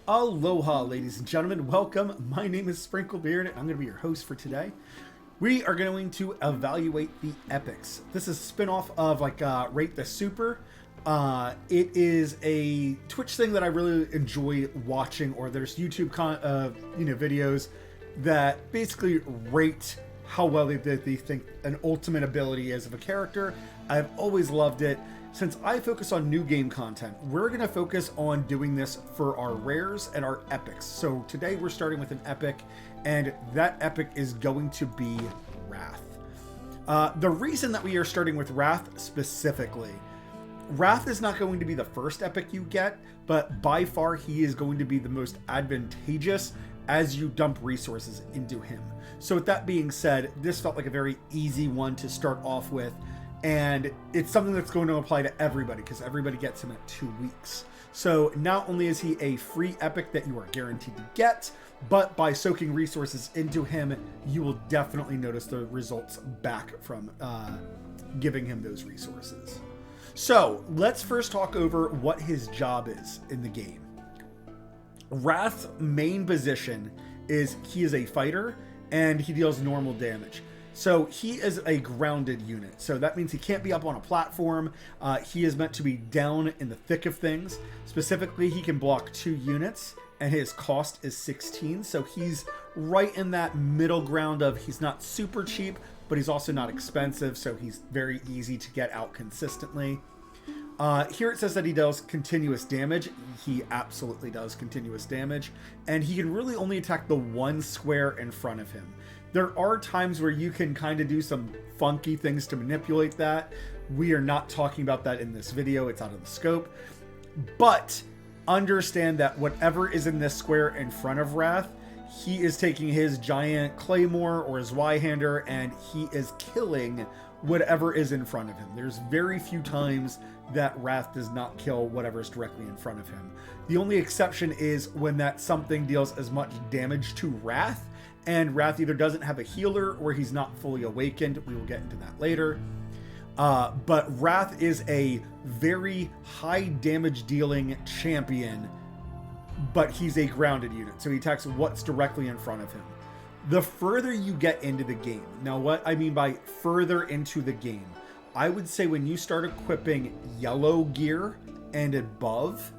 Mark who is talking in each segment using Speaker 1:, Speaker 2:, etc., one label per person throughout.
Speaker 1: Aloha, ladies and gentlemen. Welcome. My name is Sprinklebeard, and I'm going to be your host for today. We are going to evaluate the epics. This is a spin-off of Rate the Super. It is a Twitch thing that I really enjoy watching, or there's YouTube videos that basically rate how well they think an ultimate ability is of a character. I've always loved it. Since I focus on new game content, we're going to focus on doing this for our rares and our epics. So today we're starting with an epic, and that epic is going to be Wrath. The reason that we are starting with Wrath specifically, Wrath is not going to be the first epic you get, but by far he is going to be the most advantageous as you dump resources into him. So with that being said, this felt like a very easy one to start off with. And it's something that's going to apply to everybody because everybody gets him at 2 weeks. So not only is he a free epic that you are guaranteed to get, but by soaking resources into him, you will definitely notice the results back from giving him those resources. So let's first talk over what his job is in the game. Wrath's main position is he is a fighter and he deals normal damage. So he is a grounded unit. So that means he can't be up on a platform. He is meant to be down in the thick of things. Specifically, he can block 2 units and his cost is 16. So he's right in that middle ground of he's not super cheap, but he's also not expensive. So he's very easy to get out consistently. Here it says that he does continuous damage. He absolutely does continuous damage. And he can really only attack the one square in front of him. There are times where you can kind of do some funky things to manipulate that. We are not talking about that in this video. It's out of the scope. But understand that whatever is in this square in front of Wrath, he is taking his giant claymore or his Y-hander and he is killing whatever is in front of him. There's very few times that Wrath does not kill whatever is directly in front of him. The only exception is when that something deals as much damage to Wrath, and Wrath either doesn't have a healer or he's not fully awakened. We will get into that later. But Wrath is a very high damage dealing champion, but he's a grounded unit. So he attacks what's directly in front of him. The further you get into the game, now what I mean by further into the game, I would say when you start equipping yellow gear and above,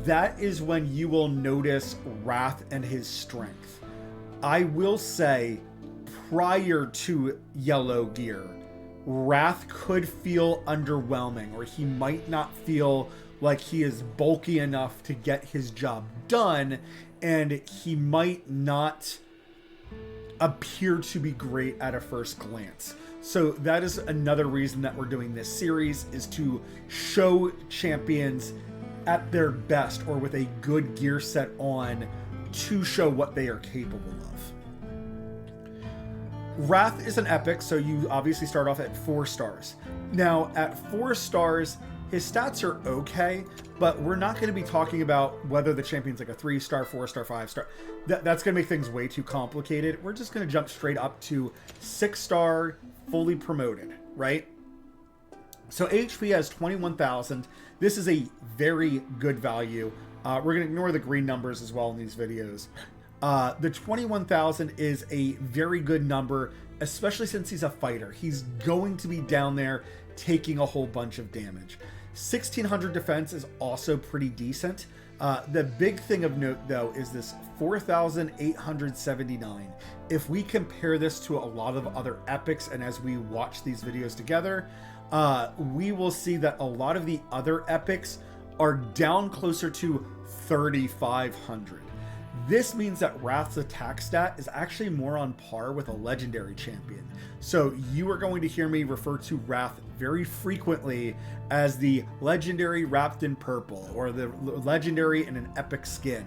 Speaker 1: that is when you will notice Wrath and his strength. I will say prior to yellow gear, Wrath could feel underwhelming, or he might not feel like he is bulky enough to get his job done, and he might not appear to be great at a first glance. So that is another reason that we're doing this series, is to show champions at their best or with a good gear set on to show what they are capable of. Wrath is an epic, so you obviously start off at 4 stars. Now, at 4 stars, his stats are okay, but we're not going to be talking about whether the champion's like a 3-star, 4-star, 5-star. That's going to make things way too complicated. We're just going to jump straight up to 6-star, fully promoted, right? So HP has 21,000. This is a very good value. We're going to ignore the green numbers as well in these videos. The 21,000 is a very good number, especially since he's a fighter. He's going to be down there taking a whole bunch of damage. 1,600 defense is also pretty decent. The big thing of note, though, is this 4,879. If we compare this to a lot of other epics, and as we watch these videos together, we will see that a lot of the other epics are down closer to 3,500. This means that Wrath's attack stat is actually more on par with a legendary champion. So you are going to hear me refer to Wrath very frequently as the legendary wrapped in purple, or the legendary in an epic skin,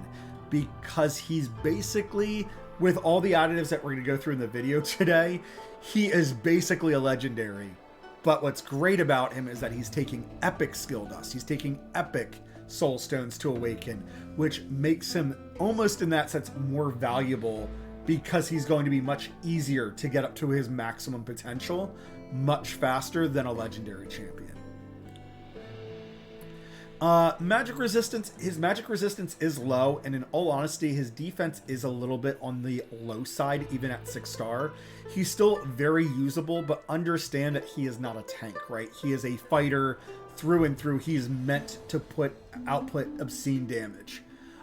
Speaker 1: because he's basically, with all the additives that we're going to go through in the video today, he is basically a legendary. But what's great about him is that he's taking epic skill dust. He's taking epic soul stones to awaken, which makes him almost in that sense more valuable, because he's going to be much easier to get up to his maximum potential much faster than a legendary champion. Magic resistance, his magic resistance is low, and in all honesty, his defense is a little bit on the low side, even at 6-star. He's still very usable, but understand that he is not a tank, right? He is a fighter through and through. He's meant to output obscene damage.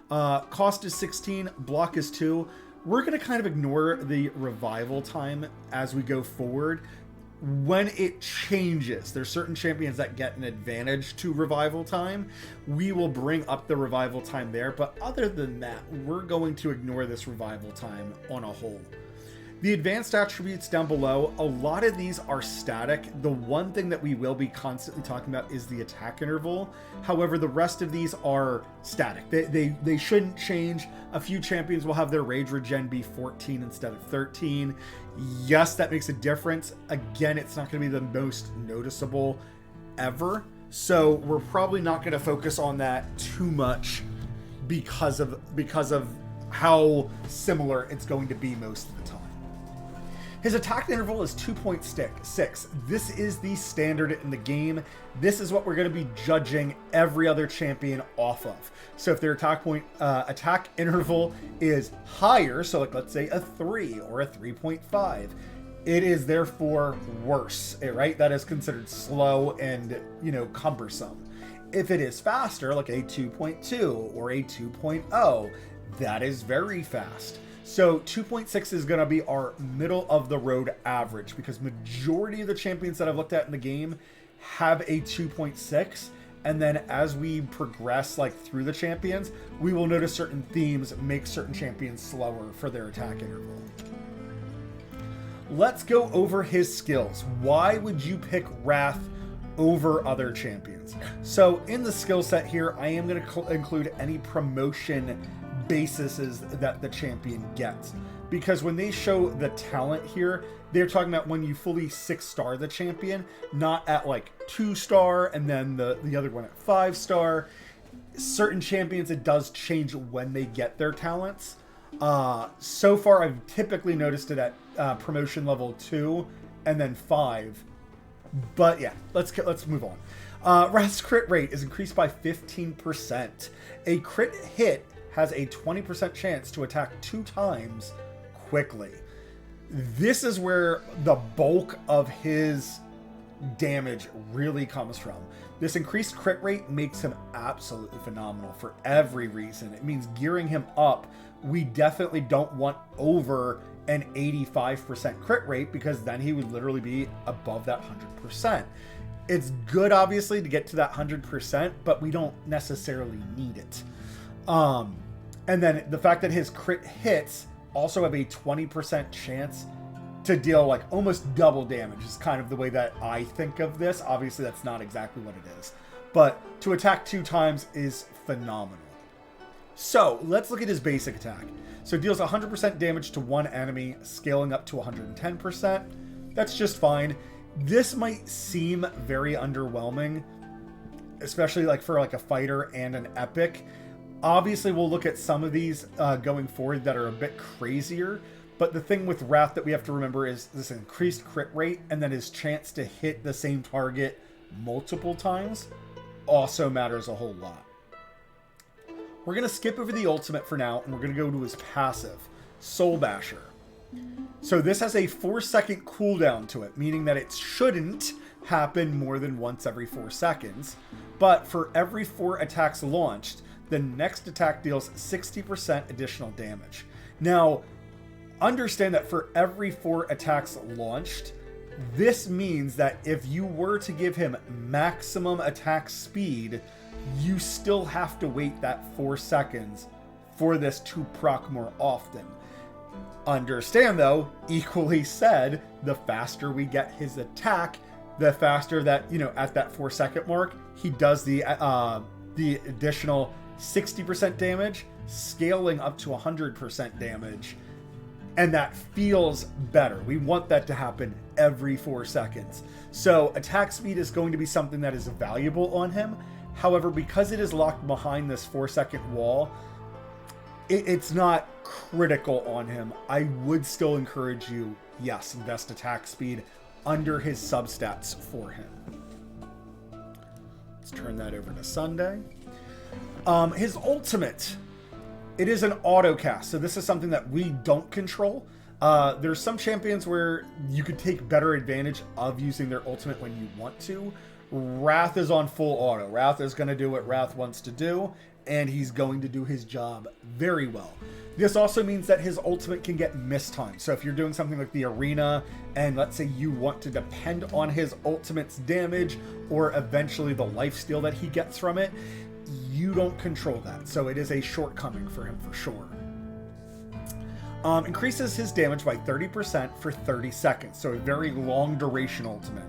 Speaker 1: Cost is 16, block is 2. We're going to kind of ignore the revival time as we go forward. When it changes, there's certain champions that get an advantage to revival time. We will bring up the revival time there, but other than that, we're going to ignore this revival time on a whole. The advanced attributes down below, a lot of these are static. The one thing that we will be constantly talking about is the attack interval. However, the rest of these are static. They shouldn't change. A few champions will have their rage regen be 14 instead of 13. Yes, that makes a difference. Again, it's not going to be the most noticeable ever. So we're probably not going to focus on that too much because of how similar it's going to be most of the time. His attack interval is 2.6. This is the standard in the game. This is what we're going to be judging every other champion off of. So if their attack interval is higher, so like let's say a 3 or a 3.5, it is therefore worse, right? That is considered slow and, cumbersome. If it is faster, like a 2.2 or a 2.0, that is very fast. So 2.6 is going to be our middle of the road average, because majority of the champions that I've looked at in the game have a 2.6. And then as we progress through the champions, we will notice certain themes make certain champions slower for their attack interval. Let's go over his skills. Why would you pick Wrath over other champions? So in the skill set here, I am going to include any promotion bases that the champion gets, because when they show the talent here, they're talking about when you fully 6-star the champion, not at 2-star and then the other one at 5-star. Certain champions, it does change when they get their talents. So far I've typically noticed it at promotion level 2 and then 5, but yeah, let's move on. Wrath's crit rate is increased by 15%. A crit hit has a 20% chance to attack 2 times quickly. This is where the bulk of his damage really comes from. This increased crit rate makes him absolutely phenomenal for every reason. It means gearing him up, we definitely don't want over an 85% crit rate, because then he would literally be above that 100%. It's good, obviously, to get to that 100%, but we don't necessarily need it. And then the fact that his crit hits also have a 20% chance to deal almost double damage is kind of the way that I think of this. Obviously, that's not exactly what it is, but to attack 2 times is phenomenal. So let's look at his basic attack. So it deals 100% damage to one enemy, scaling up to 110%. That's just fine. This might seem very underwhelming, especially for a fighter and an epic. Obviously, we'll look at some of these going forward that are a bit crazier, but the thing with Wrath that we have to remember is this increased crit rate, and then his chance to hit the same target multiple times also matters a whole lot. We're going to skip over the ultimate for now, and we're going to go to his passive, Soul Basher. So this has a 4-second cooldown to it, meaning that it shouldn't happen more than once every 4 seconds, but for every 4 attacks launched, the next attack deals 60% additional damage. Now, understand that for every 4 attacks launched, this means that if you were to give him maximum attack speed, you still have to wait that 4 seconds for this to proc more often. Understand, though, equally said, the faster we get his attack, the faster that, at that 4-second mark, he does the additional 60% damage, scaling up to 100% damage, and that feels better. We want that to happen every 4 seconds. So attack speed is going to be something that is valuable on him. However, because it is locked behind this 4-second wall, it's not critical on him. I would still encourage you, yes, invest attack speed under his substats for him. Let's turn that over to Sunday. His ultimate, it is an auto cast, so this is something that we don't control. There's some champions where you could take better advantage of using their ultimate when you want to. Wrath is on full auto. Wrath is going to do what Wrath wants to do, and he's going to do his job very well. This also means that his ultimate can get mistimed. So if you're doing something like the arena, and let's say you want to depend on his ultimate's damage, or eventually the lifesteal that he gets from it, you don't control that. So it is a shortcoming for him for sure. Increases his damage by 30% for 30 seconds, so a very long duration ultimate.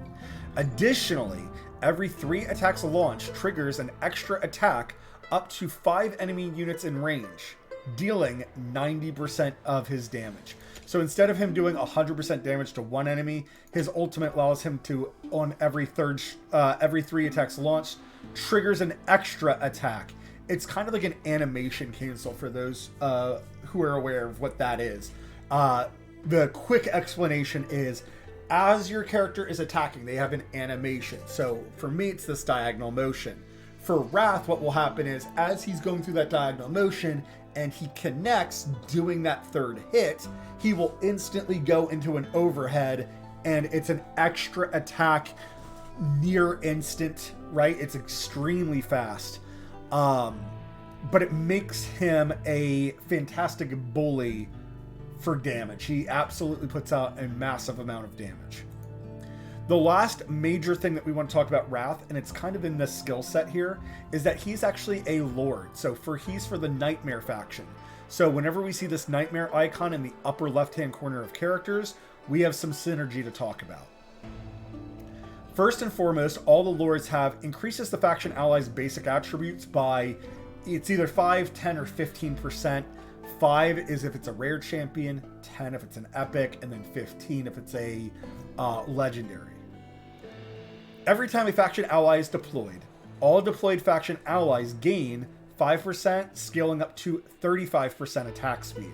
Speaker 1: Additionally, every 3 attacks launch triggers an extra attack up to 5 enemy units in range, dealing 90% of his damage. So instead of him doing 100% damage to one enemy, his ultimate allows him to, on every 3 attacks launched, triggers an extra attack. It's kind of like an animation cancel for those who are aware of what that is. The quick explanation is, as your character is attacking, they have an animation. So for me, it's this diagonal motion. For Wrath, what will happen is, as he's going through that diagonal motion and he connects doing that third hit, he will instantly go into an overhead, and it's an extra attack near instant, right? It's extremely fast. But it makes him a fantastic bully for damage. He absolutely puts out a massive amount of damage. The last major thing that we want to talk about Wrath, and it's kind of in the skill set here, is that he's actually a Lord. So he's for the Nightmare faction. So whenever we see this Nightmare icon in the upper left-hand corner of characters, we have some synergy to talk about. First and foremost, all the Lords have increases the faction allies' basic attributes by, it's either 5, 10, or 15%. 5 is if it's a rare champion, 10 if it's an epic, and then 15 if it's a legendary. Every time a faction ally is deployed, all deployed faction allies gain 5%, scaling up to 35% attack speed.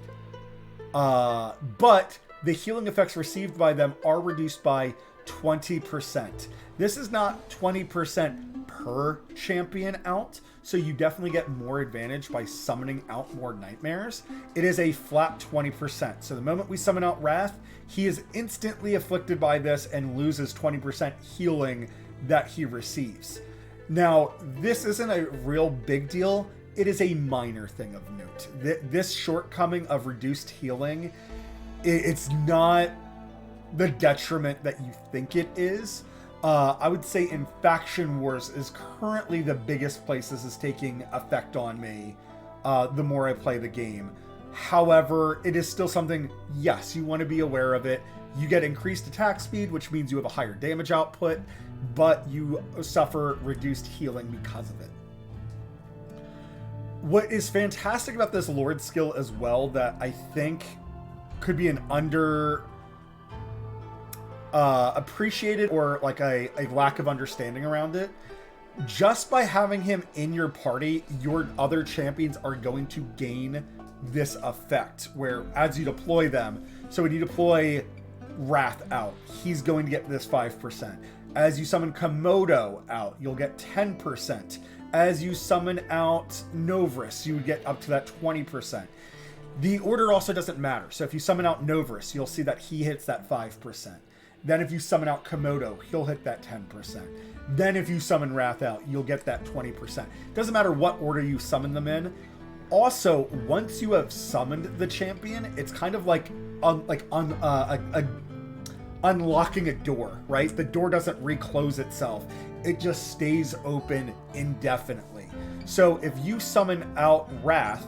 Speaker 1: But the healing effects received by them are reduced by 20%. This is not 20% per champion out, so you definitely get more advantage by summoning out more nightmares. It is a flat 20%. So the moment we summon out Wrath, he is instantly afflicted by this and loses 20% healing that he receives. Now, this isn't a real big deal. It is a minor thing of note. This shortcoming of reduced healing, it's not the detriment that you think it is. I would say in Faction Wars is currently the biggest place this is taking effect on me the more I play the game. However, it is still something, yes, you want to be aware of it. You get increased attack speed, which means you have a higher damage output, but you suffer reduced healing because of it. What is fantastic about this Lord skill as well that I think could be an appreciated or like a lack of understanding around it, just by having him in your party, your other champions are going to gain this effect where as you deploy them, so when you deploy Wrath out, he's going to get this 5%. As you summon Komodo out, you'll get 10%. As you summon out Novris, you would get up to that 20%. The order also doesn't matter. So if you summon out Novris, you'll see that he hits that 5%. Then if you summon out Komodo, he'll hit that 10%. Then if you summon Wrath out, you'll get that 20%. Doesn't matter what order you summon them in. Also, once you have summoned the champion, it's kind of like unlocking a door, right? The door doesn't reclose itself. It just stays open indefinitely. So if you summon out Wrath,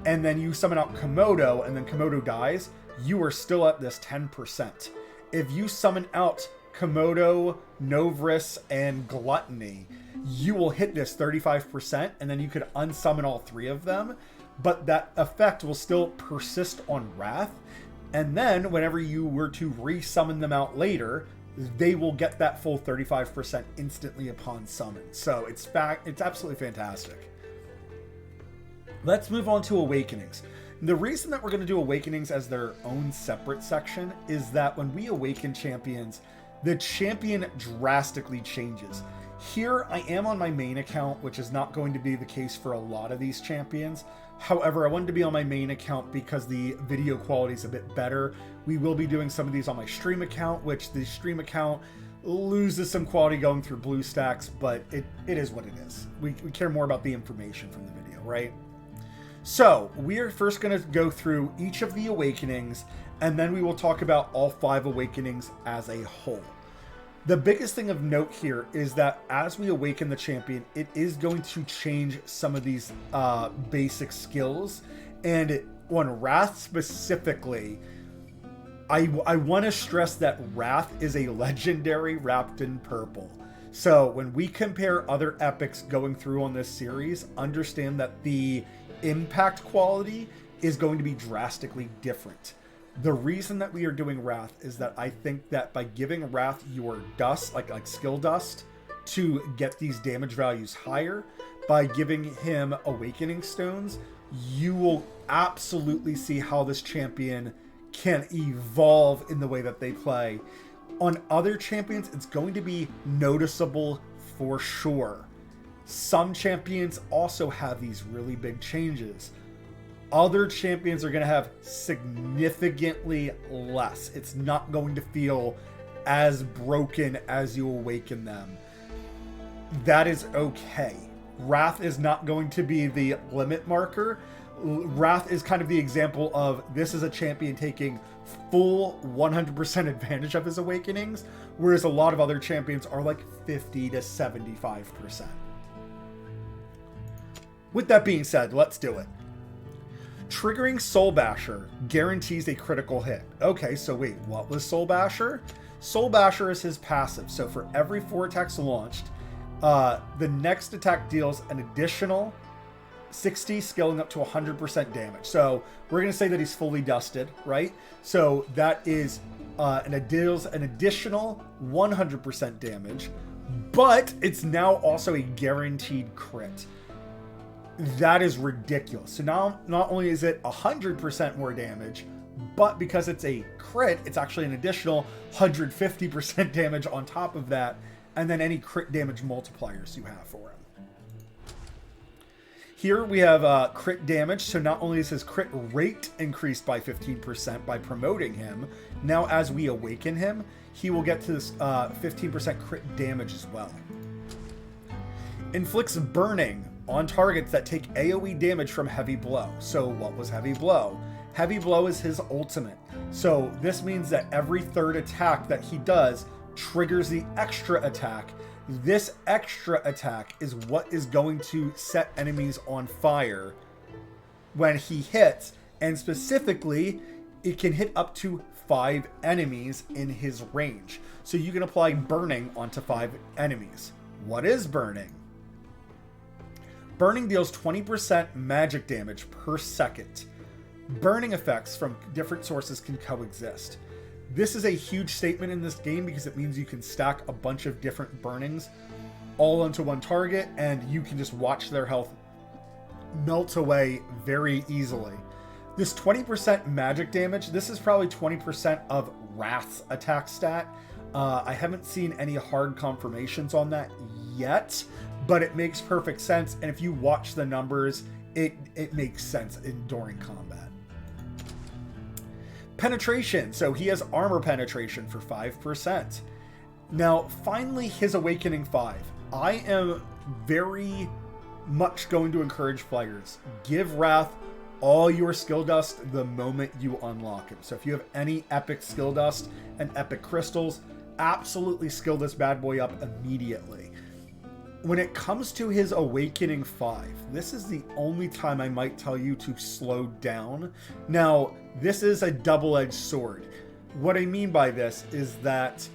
Speaker 1: and then you summon out Komodo, and then Komodo dies, you are still at this 10%. If you summon out Komodo, Novris, and Gluttony, you will hit this 35%, and then you could unsummon all 3 of them, but that effect will still persist on Wrath, and then whenever you were to resummon them out later, they will get that full 35% instantly upon summon. So it's absolutely fantastic. Let's move on to Awakenings. The reason that we're going to do Awakenings as their own separate section is that when we awaken champions, the champion drastically changes. Here I am on my main account, which is not going to be the case for a lot of these champions. However, I wanted to be on my main account because the video quality is a bit better. We will be doing some of these on my stream account, which the stream account loses some quality going through BlueStacks, but it is what it is. We care more about the information from the video, right? So we are first going to go through each of the awakenings, and then we will talk about all 5 awakenings as a whole. The biggest thing of note here is that as we awaken the champion, it is going to change some of these basic skills. And on Wrath specifically, I want to stress that Wrath is a legendary wrapped in purple. So when we compare other epics going through on this series, understand that the impact quality is going to be drastically different. The reason that we are doing Wrath is that I think that by giving Wrath your dust, like skill dust, to get these damage values higher, by giving him awakening stones, you will absolutely see how this champion can evolve in the way that they play. On other champions, it's going to be noticeable for sure. Some champions also have these really big changes. Other champions are going to have significantly less. It's not going to feel as broken as you awaken them. That is okay. Wrath is not going to be the limit marker. Wrath is kind of the example of this is a champion taking full 100% advantage of his awakenings, whereas a lot of other champions are like 50 to 75%. With that being said, let's do it. Triggering Soul Basher guarantees a critical hit. Okay, so wait, what was Soul Basher? Soul Basher is his passive. So for every 4 attacks launched, the next attack deals an additional 60, scaling up to 100% damage. So we're going to say that he's fully dusted, right? So that is deals an additional 100% damage, but it's now also a guaranteed crit. That is ridiculous. So now not only is it 100% more damage, but because it's a crit, it's actually an additional 150% damage on top of that, and then any crit damage multipliers you have for him. Here we have crit damage, so not only is his crit rate increased by 15% by promoting him, now as we awaken him, he will get to this 15% crit damage as well. Inflicts burning on targets that take AoE damage from Heavy Blow. So what was Heavy Blow? Heavy Blow is his ultimate. So this means that every 3rd attack that he does triggers the extra attack. This extra attack is what is going to set enemies on fire when he hits, and specifically, it can hit up to 5 enemies in his range. So you can apply burning onto 5 enemies. What is burning? Burning deals 20% magic damage per second. Burning effects from different sources can coexist. This is a huge statement in this game because it means you can stack a bunch of different burnings all onto one target, and you can just watch their health melt away very easily. This 20% magic damage, this is probably 20% of Wrath's attack stat. I haven't seen any hard confirmations on that yet, but it makes perfect sense, and if you watch the numbers, it makes sense during combat. Penetration, so he has armor penetration for 5%. Now, finally, his Awakening 5. I am very much going to encourage players, give Wrath all your skill dust the moment you unlock him. So if you have any epic skill dust and epic crystals, absolutely skill this bad boy up immediately. When it comes to his Awakening 5, this is the only time I might tell you to slow down. Now, this is a double-edged sword. What I mean by this is that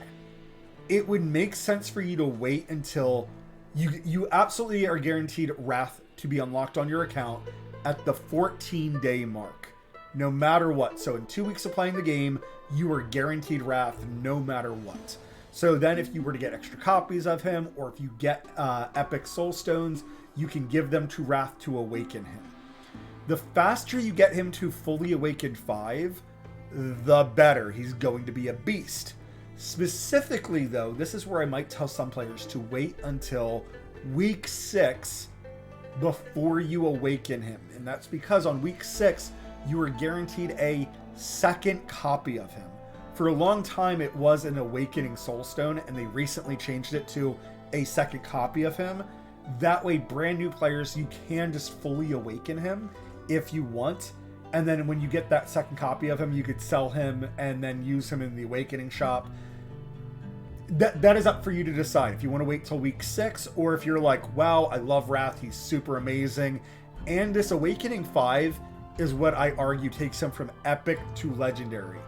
Speaker 1: it would make sense for you to wait until you absolutely are guaranteed Wrath to be unlocked on your account at the 14-day mark, no matter what. So in 2 weeks of playing the game, you are guaranteed Wrath no matter what. So then if you were to get extra copies of him, or if you get epic soul stones, you can give them to Wrath to awaken him. The faster you get him to fully awakened 5, the better. He's going to be a beast. Specifically, though, this is where I might tell some players to wait until week 6 before you awaken him. And that's because on week 6, you are guaranteed a second copy of him. For a long time, it was an Awakening Soulstone, and they recently changed it to a second copy of him. That way, brand new players, you can just fully awaken him if you want. And then when you get that second copy of him, you could sell him and then use him in the Awakening shop. That is up for you to decide if you want to wait till week 6, or if you're like, wow, I love Wrath, he's super amazing. And this Awakening 5 is what I argue takes him from epic to legendary.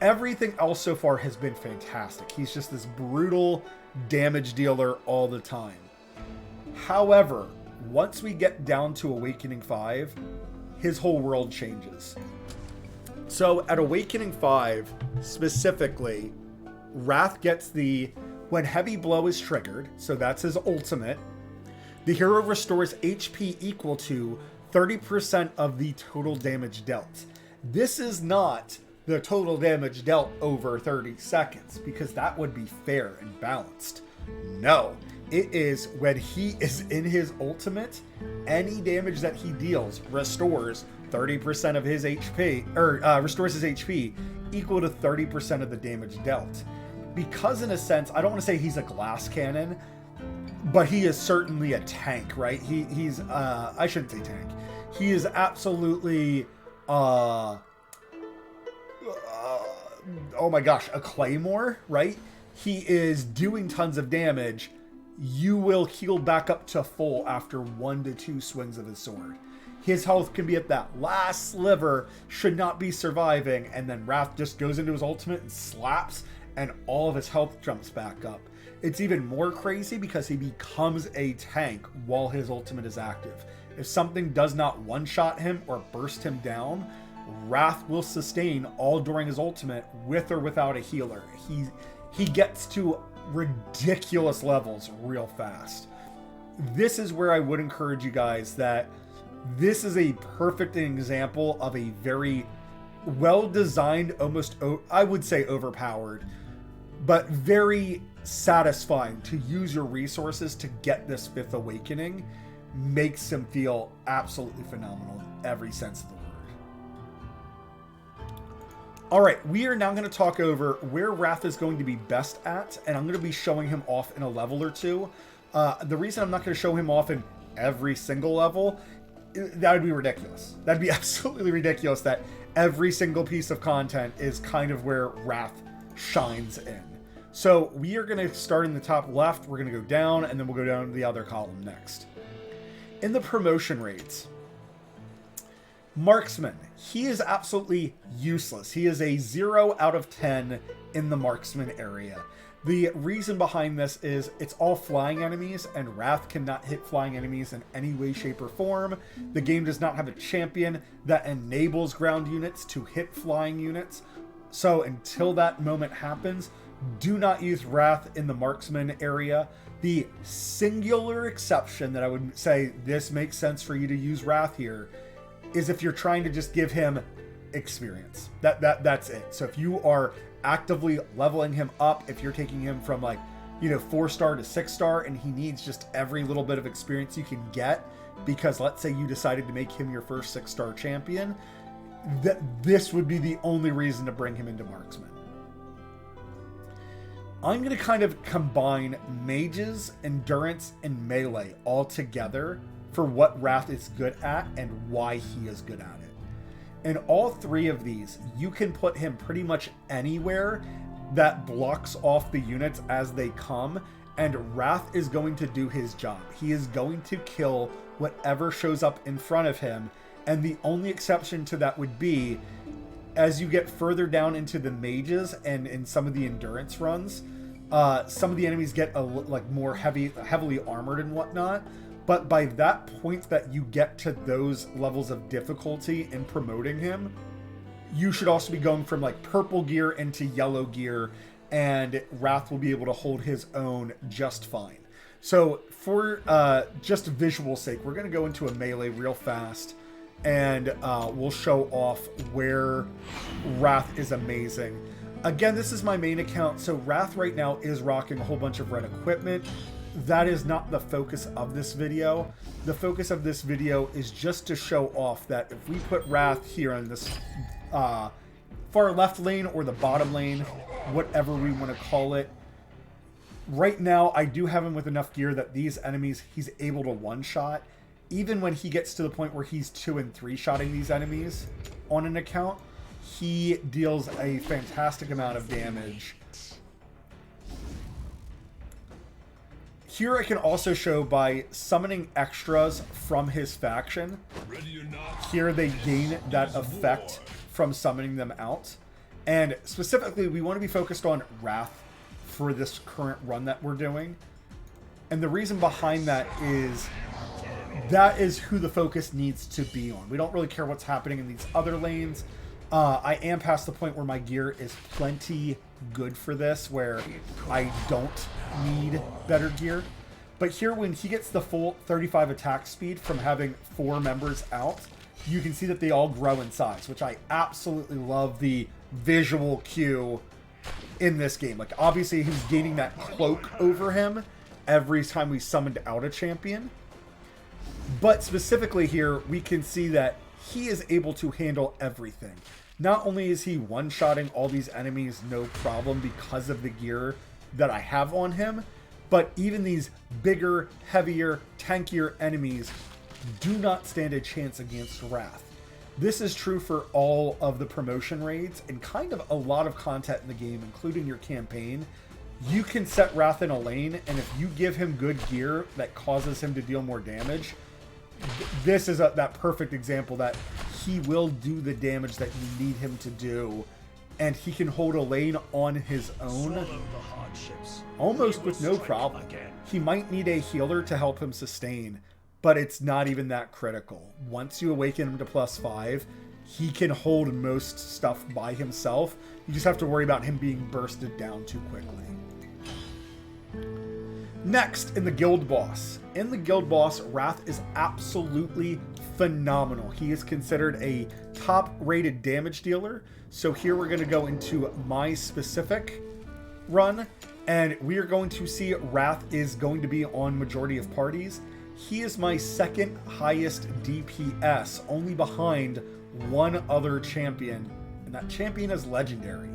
Speaker 1: Everything else so far has been fantastic. He's just this brutal damage dealer all the time. However, once we get down to Awakening 5, his whole world changes. So at Awakening 5, specifically, Wrath gets when Heavy Blow is triggered, so that's his ultimate, the hero restores HP equal to 30% of the total damage dealt. This is not the total damage dealt over 30 seconds, because that would be fair and balanced. No, it is when he is in his ultimate, any damage that he deals restores 30% of his HP, or restores his HP equal to 30% of the damage dealt. Because in a sense, I don't want to say he's a glass cannon, but he is certainly a tank, right? He's I shouldn't say tank. He is absolutely oh my gosh, a claymore, right? He is doing tons of damage. You will heal back up to full after 1 to 2 swings of his sword. His health can be at that last sliver, should not be surviving, and then Wrath just goes into his ultimate and slaps, and all of his health jumps back up. It's even more crazy because he becomes a tank while his ultimate is active. If something does not one-shot him or burst him down, Wrath will sustain all during his ultimate with or without a healer. He gets to ridiculous levels real fast. This is where I would encourage you guys that this is a perfect example of a very well-designed, almost, I would say overpowered, but very satisfying to use your resources to get this 5th awakening. Makes him feel absolutely phenomenal in every sense of the word. All right, we are now going to talk over where Wrath is going to be best at, and I'm going to be showing him off in a level or two. The reason I'm not going to show him off in every single level, that would be ridiculous. That'd be absolutely ridiculous that every single piece of content is kind of where Wrath shines in. So we are going to start in the top left, we're going to go down, and then we'll go down to the other column next. In the promotion rates, Marksman, he is absolutely useless. He is a 0 out of 10 in the Marksman area. The reason behind this is it's all flying enemies, and Wrath cannot hit flying enemies in any way, shape, or form. The game does not have a champion that enables ground units to hit flying units. So until that moment happens, do not use Wrath in the Marksman area. The singular exception that I would say this makes sense for you to use Wrath here is if you're trying to just give him experience. That's it. So if you are actively leveling him up, if you're taking him from 4-star to 6-star and he needs just every little bit of experience you can get, because let's say you decided to make him your first 6-star champion, this would be the only reason to bring him into Marksman. I'm going to kind of combine mages, endurance, and melee all together for what Wrath is good at and why he is good at it. In all 3 of these, you can put him pretty much anywhere that blocks off the units as they come, and Wrath is going to do his job. He is going to kill whatever shows up in front of him, and the only exception to that would be as you get further down into the mages and in some of the endurance runs, some of the enemies get more heavily armored and whatnot. But by that point that you get to those levels of difficulty in promoting him, you should also be going from purple gear into yellow gear, and Wrath will be able to hold his own just fine. So for just visual sake, we're going to go into a melee real fast, and we'll show off where Wrath is amazing. Again, this is my main account, so Wrath right now is rocking a whole bunch of red equipment. That is not the focus of this video. The focus of this video is just to show off that if we put Wrath here in this far left lane or the bottom lane, whatever we want to call it, right now I do have him with enough gear that these enemies he's able to one-shot. Even when he gets to the point where he's 2 and 3 shotting these enemies on an account, he deals a fantastic amount of damage. Here I can also show by summoning extras from his faction. Here they gain that effect from summoning them out. And specifically, we want to be focused on Wrath for this current run that we're doing. And the reason behind that is who the focus needs to be on. We don't really care what's happening in these other lanes. I am past the point where my gear is plenty good for this, where I don't need better gear. But here, when he gets the full 35 attack speed from having 4 members out, you can see that they all grow in size, which I absolutely love the visual cue in this game. Like, obviously, he's gaining that cloak over him every time we summoned out a champion. But specifically here, we can see that he is able to handle everything. Not only is he one-shotting all these enemies no problem because of the gear that I have on him, but even these bigger, heavier, tankier enemies do not stand a chance against Wrath. This is true for all of the promotion raids and kind of a lot of content in the game, including your campaign. You can set Wrath in a lane, and if you give him good gear that causes him to deal more damage, this is that perfect example that he will do the damage that you need him to do, and he can hold a lane on his own almost with no problem. He might need a healer to help him sustain, but it's not even that critical. Once you awaken him to +5, he can hold most stuff by himself. You just have to worry about him being bursted down too quickly. Next, in the Guild Boss. In the Guild Boss, Wrath is absolutely phenomenal. He is considered a top-rated damage dealer. So here we're going to go into my specific run, and we are going to see Wrath is going to be on majority of parties. He is my second highest DPS, only behind one other champion, and that champion is legendary.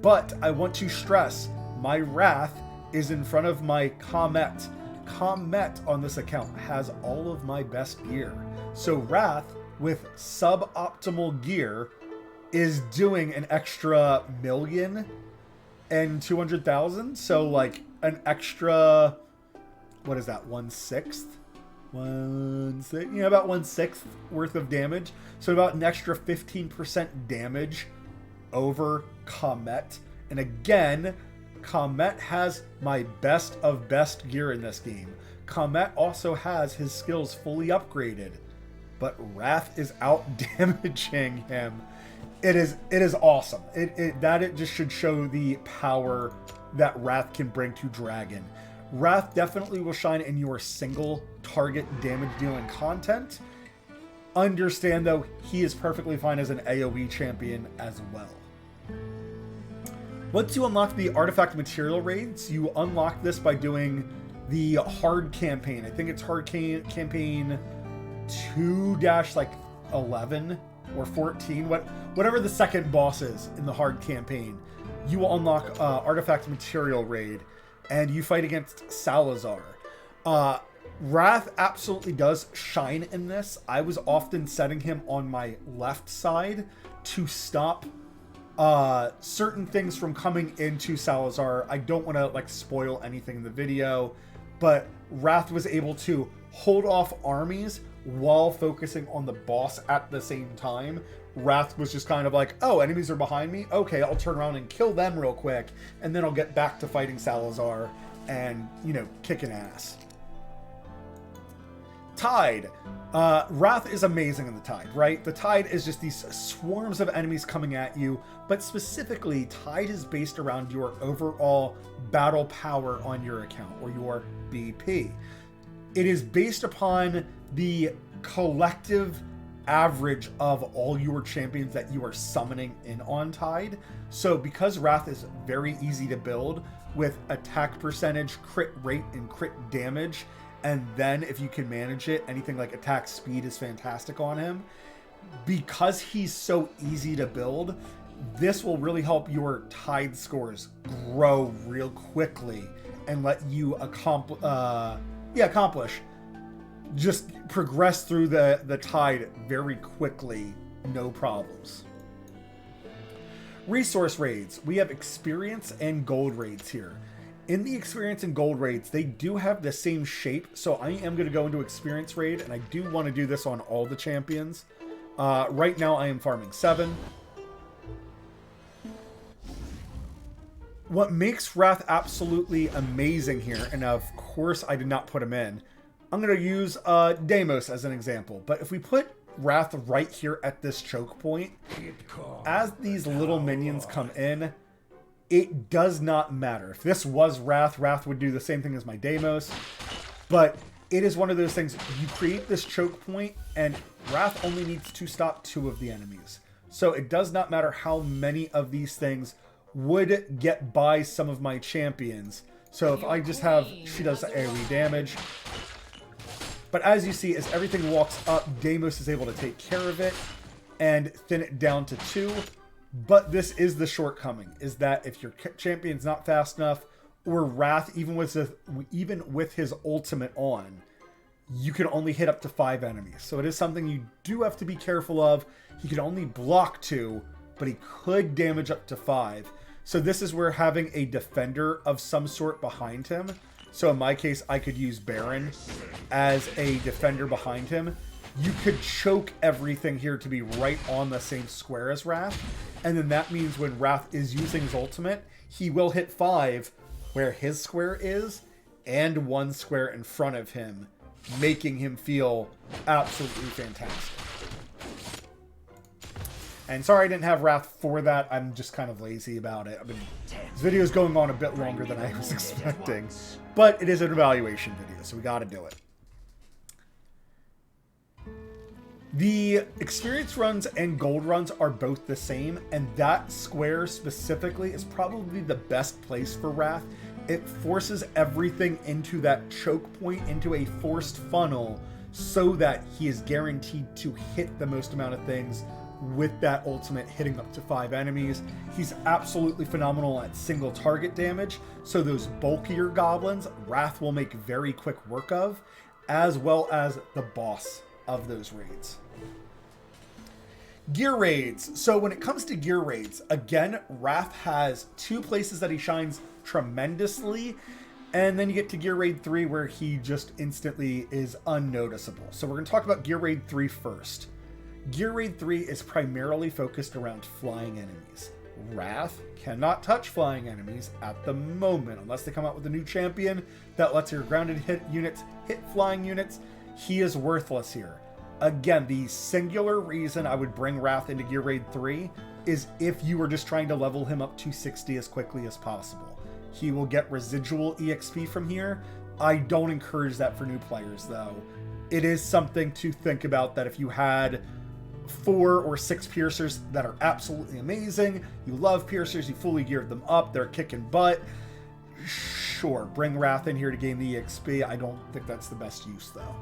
Speaker 1: But I want to stress, my Wrath is in front of my Comet. Comet on this account has all of my best gear. So Wrath, with suboptimal gear, is doing an extra 1,200,000. So like an extra, what is that, 1/6? About 1/6 worth of damage. So about an extra 15% damage over Comet. And again, Comet has my best of best gear in this game. Comet also has his skills fully upgraded, but Wrath is out damaging him. It is awesome. It just should show the power that Wrath can bring to Dragon. Wrath definitely will shine in your single target damage dealing content. Understand though, he is perfectly fine as an AoE champion as well. Once you unlock the artifact material raids, you unlock this by doing the hard campaign. I think it's hard campaign 2-11 or 14, whatever the second boss is in the hard campaign. You will unlock artifact material raid, and you fight against Salazar. Wrath absolutely does shine in this. I was often setting him on my left side to stop certain things from coming into Salazar. I don't want to like spoil anything in the video, but Wrath was able to hold off armies while focusing on the boss at the same time. Wrath was just kind of like, oh, enemies are behind me? Okay, I'll turn around and kill them real quick, and then I'll get back to fighting Salazar and, you know, kicking ass. Tide. Wrath is amazing in the Tide, right? The Tide is just these swarms of enemies coming at you, but specifically, Tide is based around your overall battle power on your account, or your BP. It is based upon the collective average of all your champions that you are summoning in on Tide. So because Wrath is very easy to build with attack percentage, crit rate, and crit damage, and then if you can manage it, anything like attack speed is fantastic on him. Because he's so easy to build, this will really help your Tide scores grow real quickly and let you accomplish, just progress through the Tide very quickly, no problems. Resource raids. We have experience and gold raids here. In the experience and gold raids, they do have the same shape, so I am going to go into experience raid, and I do want to do this on all the champions. Right now I am farming 7. What makes Wrath absolutely amazing here, and of course I did not put him in, I'm going to use Deimos as an example, but if we put Wrath right here at this choke point, as these little minions come in, it does not matter. If this was Wrath, Wrath would do the same thing as my Deimos, but it is one of those things, you create this choke point, and Wrath only needs to stop 2 of the enemies. So it does not matter how many of these things would get by some of my champions. So if I just have, she does AoE damage. But as you see, as everything walks up, Deimos is able to take care of it and thin it down to 2. But this is the shortcoming, is that if your champion's not fast enough, or Wrath, even with his ultimate on, you can only hit up to 5 enemies. So it is something you do have to be careful of. He can only block 2, but he could damage up to 5. So this is where having a defender of some sort behind him. So in my case, I could use Baron as a defender behind him. You could choke everything here to be right on the same square as Wrath. And then that means when Wrath is using his ultimate, he will hit 5 where his square is and 1 square in front of him, making him feel absolutely fantastic. And sorry I didn't have Wrath for that. I'm just kind of lazy about it. I mean, this video is going on a bit longer than I was expecting. But it is an evaluation video, so we got to do it. The experience runs and gold runs are both the same, and that square specifically is probably the best place for Wrath. It forces everything into that choke point, into a forced funnel, so that he is guaranteed to hit the most amount of things with that ultimate, hitting up to 5 enemies. He's absolutely phenomenal at single target damage, so those bulkier goblins, Wrath will make very quick work of, as well as the boss of those raids. Gear raids. So when it comes to gear raids, again, Wrath has 2 places that he shines tremendously, and then you get to Gear Raid 3 where he just instantly is unnoticeable. So we're going to talk about Gear Raid 3 first. Gear Raid 3 is primarily focused around flying enemies. Wrath cannot touch flying enemies at the moment, unless they come out with a new champion that lets your grounded hit units hit flying units. He is worthless here. Again, the singular reason I would bring Wrath into Gear Raid 3 is if you were just trying to level him up to 60 as quickly as possible. He will get residual EXP from here. I don't encourage that for new players, though. It is something to think about, that if you had 4 or 6 piercers that are absolutely amazing, you love piercers, you fully geared them up, they're kicking butt, sure, bring Wrath in here to gain the EXP. I don't think that's the best use, though.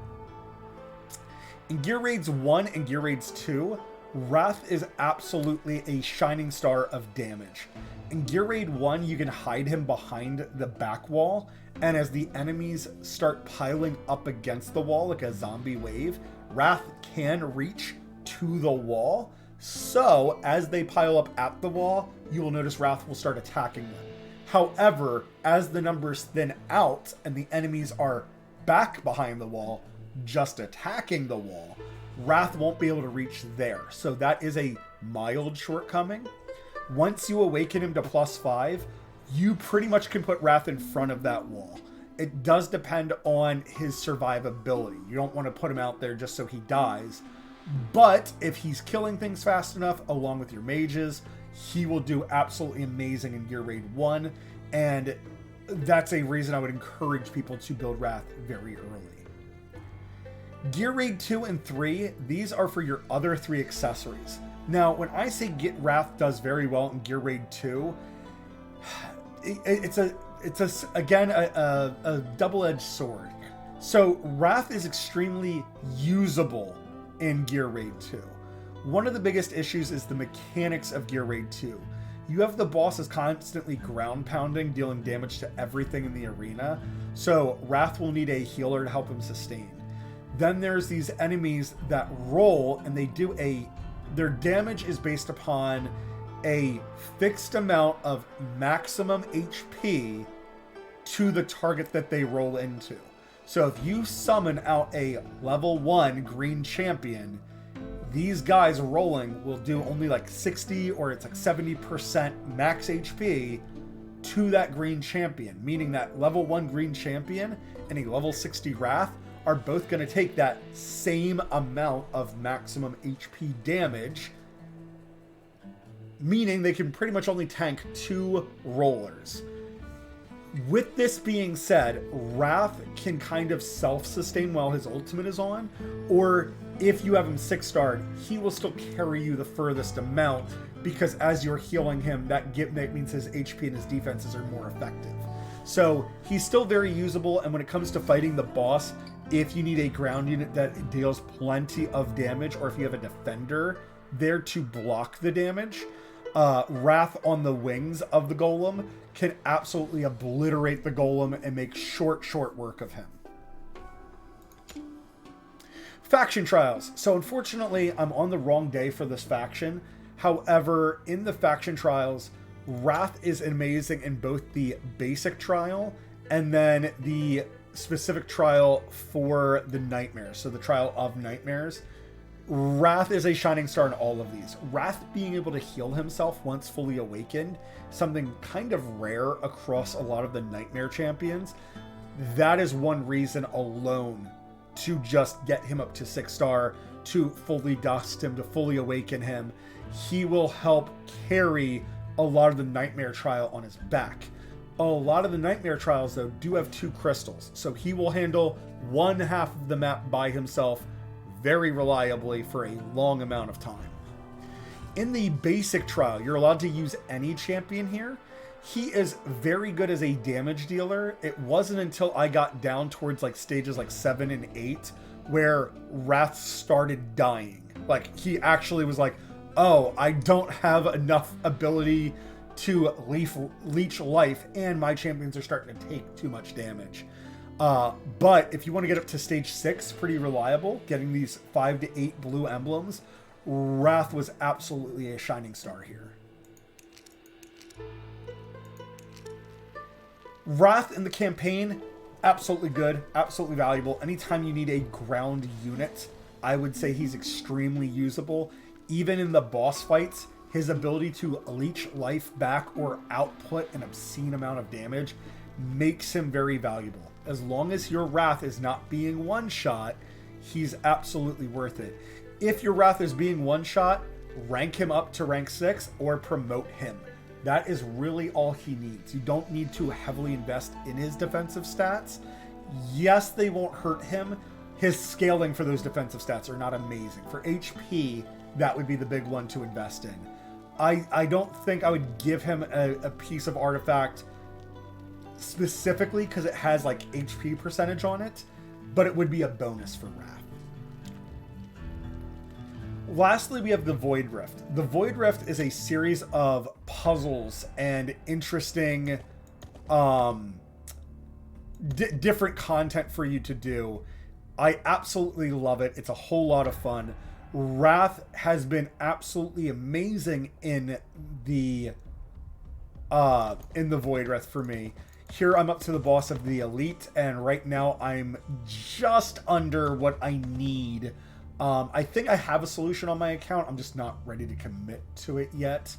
Speaker 1: In Gear Raids 1 and Gear Raids 2, Wrath is absolutely a shining star of damage. In Gear Raid 1, you can hide him behind the back wall, and as the enemies start piling up against the wall like a zombie wave, Wrath can reach to the wall. So as they pile up at the wall, you will notice Wrath will start attacking them. However, as the numbers thin out and the enemies are back behind the wall, just attacking the wall, Wrath won't be able to reach there. So that is a mild shortcoming. Once you awaken him to +5, you pretty much can put Wrath in front of that wall. It does depend on his survivability. You don't want to put him out there just so he dies. But if he's killing things fast enough, along with your mages, he will do absolutely amazing in Gear Raid 1. And that's a reason I would encourage people to build Wrath very early. Gear Raid 2 and 3, these are for your other 3 accessories. Now, when I say Get Wrath does very well in Gear Raid 2, it's again a double-edged sword. So Wrath is extremely usable in Gear Raid 2. One of the biggest issues is the mechanics of Gear Raid 2. You have the bosses constantly ground pounding, dealing damage to everything in the arena. So Wrath will need a healer to help him sustain. Then there's these enemies that roll, and their damage is based upon a fixed amount of maximum HP to the target that they roll into. So if you summon out a level 1 green champion, these guys rolling will do only like 60 or it's like 70% max HP to that green champion, meaning that level 1 green champion and a level 60 Wrath are both going to take that same amount of maximum HP damage, meaning they can pretty much only tank 2 rollers. With this being said, Wrath can kind of self-sustain while his ultimate is on, or if you have him 6-starred, he will still carry you the furthest amount, because as you're healing him, that means his HP and his defenses are more effective. So he's still very usable, and when it comes to fighting the boss, if you need a ground unit that deals plenty of damage, or if you have a defender there to block the damage, Wrath on the wings of the golem can absolutely obliterate the golem and make short work of him. Faction trials. So unfortunately, I'm on the wrong day for this faction. However, in the faction trials, Wrath is amazing in both the basic trial and then the specific trial for the nightmares. So the trial of nightmares. Wrath is a shining star in all of these. Wrath being able to heal himself once fully awakened, something kind of rare across a lot of the nightmare champions. That is one reason alone to just get him up to 6-star, to fully dust him, to fully awaken him. He will help carry a lot of the nightmare trial on his back. A lot of the nightmare trials, though, do have 2 crystals, so he will handle one half of the map by himself very reliably for a long amount of time. In the basic trial, you're allowed to use any champion here. He is very good as a damage dealer. It wasn't until I got down towards like stages like 7 and 8 where Wrath started dying. Like, he actually was like, oh, I don't have enough ability to leech life, and my champions are starting to take too much damage. But if you want to get up to stage 6, pretty reliable, getting these 5 to 8 blue emblems, Wrath was absolutely a shining star here. Wrath in the campaign, absolutely good, absolutely valuable. Anytime you need a ground unit, I would say he's extremely usable. Even in the boss fights, his ability to leech life back or output an obscene amount of damage makes him very valuable. As long as your Wrath is not being one-shot, he's absolutely worth it. If your Wrath is being one-shot, rank him up to rank 6 or promote him. That is really all he needs. You don't need to heavily invest in his defensive stats. Yes, they won't hurt him. His scaling for those defensive stats are not amazing. For HP, that would be the big one to invest in. I don't think I would give him a piece of artifact specifically because it has like HP percentage on it, but it would be a bonus for Wrath. Lastly, we have the Void Rift. The Void Rift is a series of puzzles and interesting different content for you to do. I absolutely love it. It's a whole lot of fun. Wrath has been absolutely amazing in the Void Rift for me. Here I'm up to the boss of the Elite, and right now I'm just under what I need. I think I have a solution on my account. I'm just not ready to commit to it yet.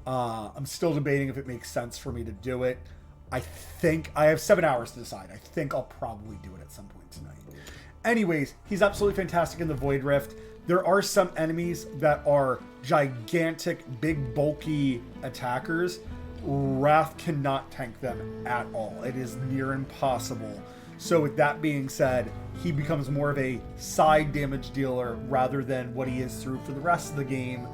Speaker 1: I'm still debating if it makes sense for me to do it. I think I have 7 hours to decide. I think I'll probably do it at some point tonight. Anyways, he's absolutely fantastic in the Void Rift. There are some enemies that are gigantic, big, bulky attackers. Wrath cannot tank them at all. It is near impossible So with that being said, he becomes more of a side damage dealer rather than what he is through for the rest of the game.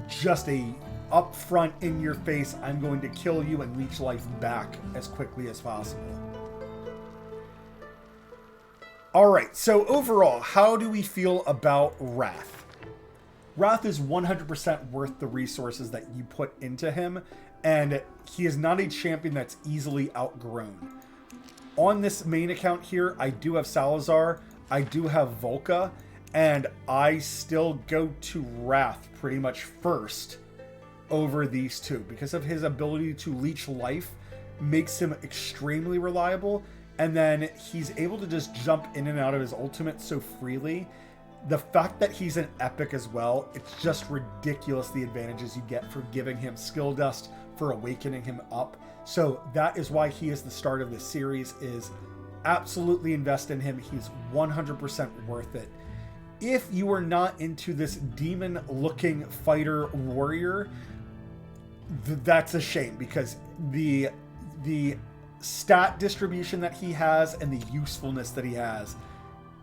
Speaker 1: Just a upfront, in your face, I'm going to kill you and leech life back as quickly as possible. Alright, so overall, how do we feel about Wrath? Wrath is 100% worth the resources that you put into him, and he is not a champion that's easily outgrown. On this main account here, I do have Salazar, I do have Volca, and I still go to Wrath pretty much first over these two because of his ability to leech life makes him extremely reliable, and then he's able to just jump in and out of his ultimate so freely. The fact that he's an epic as well, it's just ridiculous the advantages you get for giving him skill dust, for awakening him up. So that is why he is the start of this series, is absolutely invest in him. He's 100% worth it. If you are not into this demon looking fighter warrior, that's a shame, because the stat distribution that he has and the usefulness that he has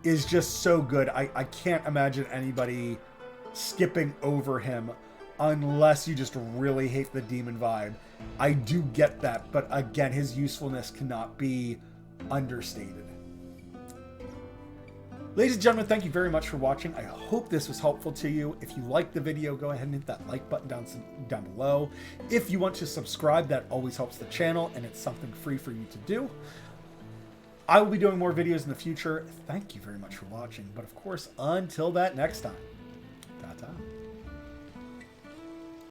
Speaker 1: is just so good. I can't imagine anybody skipping over him unless you just really hate the demon vibe. I do get that, but again, his usefulness cannot be understated. Ladies and gentlemen, thank you very much for watching. I hope this was helpful to you. If you liked the video, go ahead and hit that like button down below. If you want to subscribe, that always helps the channel, and it's something free for you to do. I will be doing more videos in the future. Thank you very much for watching. But of course, until that next time, ta-ta.